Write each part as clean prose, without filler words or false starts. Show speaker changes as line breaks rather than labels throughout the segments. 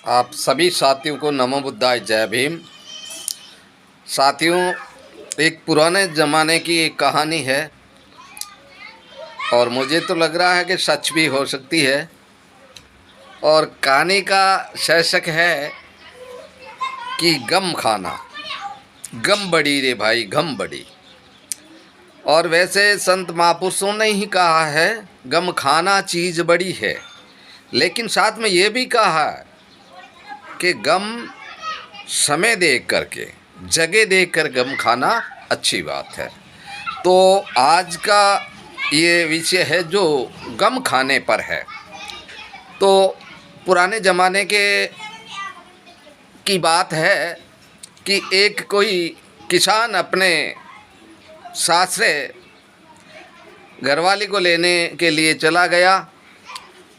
आप सभी साथियों को नमो बुद्धाय, जय भीम। साथियों, एक पुराने ज़माने की एक कहानी है और मुझे तो लग रहा है कि सच भी हो सकती है। और कहानी का शीर्षक है कि गम खाना। गम बड़ी रे भाई, गम बड़ी। और वैसे संत महापुरुषों ने ही कहा है, गम खाना चीज़ बड़ी है। लेकिन साथ में ये भी कहा है कि गम समय देख करके, जगह देख कर गम खाना अच्छी बात है। तो आज का ये विषय है जो गम खाने पर है। तो पुराने ज़माने की बात है कि एक कोई किसान अपने सासरे घरवाली को लेने के लिए चला गया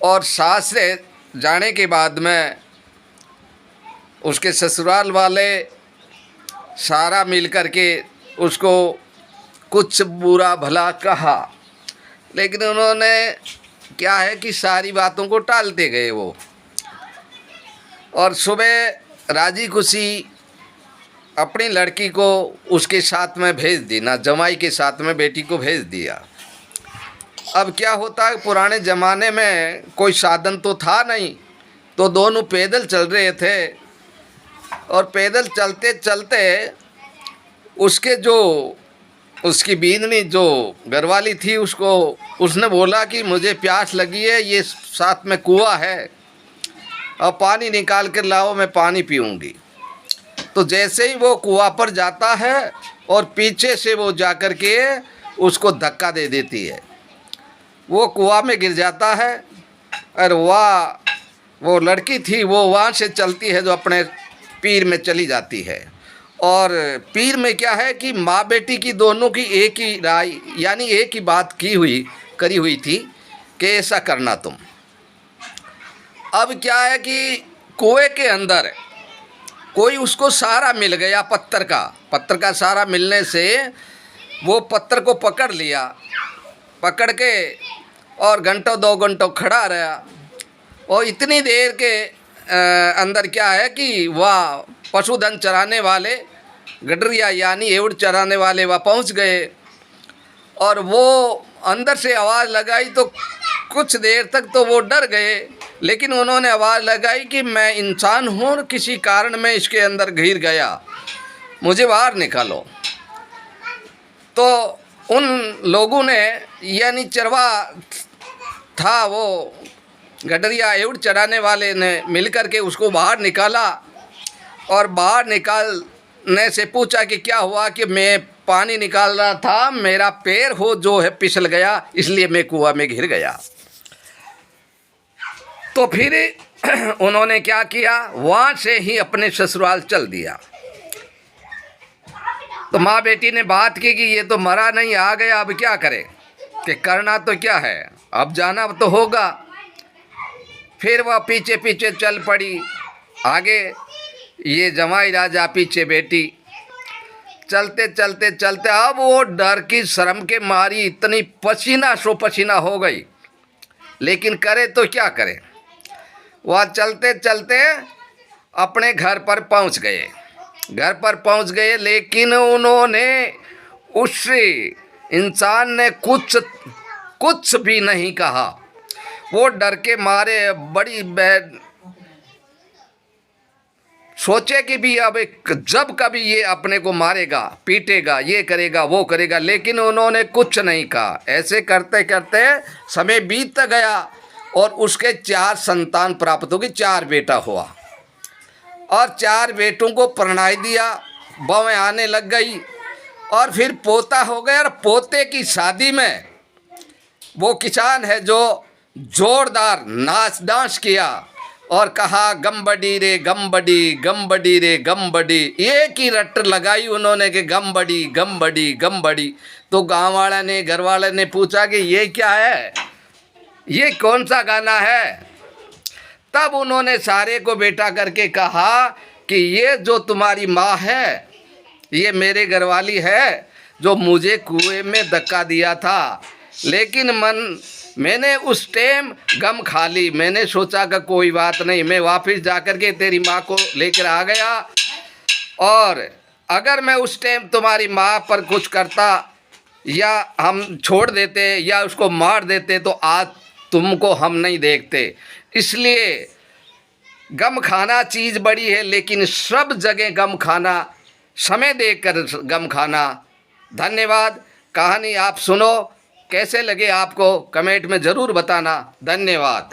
और सासरे जाने के बाद में उसके ससुराल वाले सारा मिल कर के उसको कुछ बुरा भला कहा, लेकिन उन्होंने क्या है कि सारी बातों को टालते गए वो। और सुबह राजी खुशी अपनी लड़की को उसके साथ में भेज दी, ना जमाई के साथ में बेटी को भेज दिया। अब क्या होता है, पुराने ज़माने में कोई साधन तो था नहीं, तो दोनों पैदल चल रहे थे। और पैदल चलते चलते उसकी बींदनी जो घरवाली थी उसने बोला कि मुझे प्यास लगी है, ये साथ में कुआं है, अब पानी निकाल कर लाओ, मैं पानी पीऊँगी। तो जैसे ही वो कुआं पर जाता है और पीछे से वो जाकर के उसको धक्का दे देती है, वो कुआं में गिर जाता है। और वो लड़की थी, वो वहाँ से चलती है जो अपने पीर में चली जाती है। और पीर में क्या है कि माँ बेटी की दोनों की एक ही राय, यानी एक ही बात करी हुई थी कि ऐसा करना तुम। अब क्या है कि कुएं के अंदर कोई उसको सहारा मिल गया, पत्थर का सहारा मिलने से वो पत्थर को पकड़ लिया, पकड़ के और घंटों 2 घंटों खड़ा रहा। और इतनी देर के अंदर क्या है कि वह पशुधन चराने वाले गडरिया यानी एवड़ चराने वाले वह पहुंच गए। और वो अंदर से आवाज़ लगाई तो कुछ देर तक तो वो डर गए, लेकिन उन्होंने आवाज़ लगाई कि मैं इंसान हूँ और किसी कारण में इसके अंदर घिर गया, मुझे बाहर निकालो। तो उन लोगों ने, यानी चरवा था वो गडरिया एवड़ चराने वाले ने मिलकर के उसको बाहर निकाला। और बाहर निकालने से पूछा कि क्या हुआ, कि मैं पानी निकाल रहा था, मेरा पैर जो है फिसल गया, इसलिए मैं कुआं में घिर गया। तो फिर उन्होंने क्या किया, वहाँ से ही अपने ससुराल चल दिया। तो माँ बेटी ने बात की कि ये तो मरा नहीं, आ गया, अब क्या करें, कि करना तो क्या है, अब जाना तो होगा। फिर वह पीछे पीछे चल पड़ी, आगे ये जमाई राजा, पीछे बेटी। चलते चलते चलते अब वो डर की शर्म के मारी इतनी पसीना हो गई, लेकिन करे तो क्या करे। वह चलते चलते अपने घर पर पहुंच गए, लेकिन उन्होंने उस इंसान ने कुछ भी नहीं कहा। वो डर के मारे बड़ी सोचे कि भी अब जब कभी ये अपने को मारेगा, पीटेगा, ये करेगा, वो करेगा, लेकिन उन्होंने कुछ नहीं कहा। ऐसे करते करते समय बीत गया और उसके 4 संतान प्राप्त होगी, 4 बेटा हुआ। और 4 बेटों को परणाई दिया, बहुएं आने लग गई और फिर पोता हो गया। और पोते की शादी में वो किसान है जो जोरदार नाच डांस किया और कहा, गम बड़ी रे गम बड़ी, गम बड़ी रे गम बड़ी। एक ही रट लगाई उन्होंने कि गम बड़ी, गम बड़ी, गम बड़ी। तो गांव वाला ने, घर वाले ने पूछा कि ये क्या है, ये कौन सा गाना है। तब उन्होंने सारे को बेटा करके कहा कि ये जो तुम्हारी माँ है, ये मेरे घरवाली है जो मुझे कुएं में धक्का दिया था, लेकिन मैंने उस टाइम गम खा ली। मैंने सोचा कि कोई बात नहीं, मैं वापस जाकर के तेरी माँ को लेकर आ गया, और अगर मैं उस टाइम तुम्हारी माँ पर कुछ करता या हम छोड़ देते या उसको मार देते तो आज तुमको हम नहीं देखते। इसलिए गम खाना चीज़ बड़ी है, लेकिन सब जगह गम खाना, समय देकर गम खाना। धन्यवाद। कहानी आप सुनो, कैसे लगे आपको कमेंट में ज़रूर बताना। धन्यवाद।